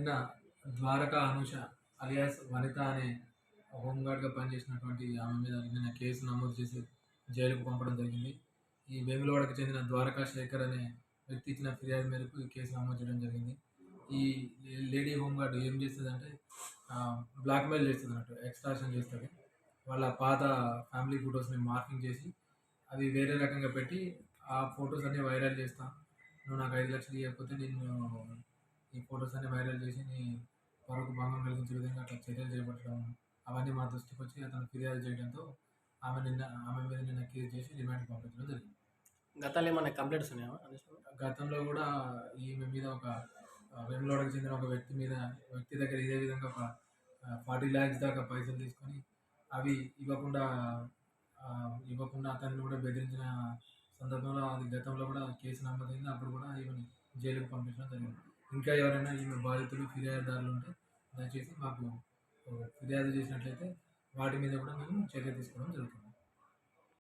నిన్న ద్వారక అనూష అలియాస్ వనిత అనే హోంగార్డ్గా పనిచేసినటువంటి ఆమె మీద నిన్న కేసు నమోదు చేసి జైలుకు పంపడం జరిగింది. ఈ వేములవాడకు చెందిన ద్వారకా శేఖర్ అనే వ్యక్తి ఇచ్చిన ఫిర్యాదు మేరకు ఈ కేసు నమోదు చేయడం జరిగింది. ఈ లేడీ హోంగార్డ్ ఏం చేస్తుందంటే బ్లాక్మెయిల్ చేస్తుంది అన్నట్టు, ఎక్స్టార్షన్ చేస్తుంది. వాళ్ళ పాత ఫ్యామిలీ ఫొటోస్ని మార్ఫింగ్ చేసి అవి వేరే రకంగా పెట్టి ఆ ఫొటోస్ అన్నీ వైరల్ చేస్తా, నువ్వు నాకు 5 లక్షలు ఇవ్వకపోతే నేను ఈ ఫొటోస్ అన్ని వైరల్ చేసి నీ పరువుకు భంగం కలిగించే విధంగా అట్లా చర్యలు చేపట్టడం, అవన్నీ మా దృష్టికి వచ్చి అతను ఫిర్యాదు చేయడంతో ఆమె మీద నిన్న కేసు చేసి రిమాండ్కి పంపించడం జరిగింది. గతంలో ఏమైనా కంప్లైంట్స్ ఉన్నాయా గతంలో కూడా ఈమె మీద ఒక వేములవాడకు చెందిన ఒక వ్యక్తి దగ్గర ఇదే విధంగా ఒక 40 lakhs దాకా పైసలు తీసుకొని అవి ఇవ్వకుండా అతన్ని కూడా బెదిరించిన సందర్భంలో అది గతంలో కూడా కేసు నమోదైంది. అప్పుడు కూడా ఈమెని జైలుకు పంపించడం జరిగింది. ఇంకా ఎవరైనా ఈమె బాధితులు ఫిర్యాదుదారులు ఉంటే దయచేసి మాకు ఫిర్యాదు చేసినట్లయితే వాటి మీద కూడా మేము చర్య తీసుకోవడం జరుగుతుంది.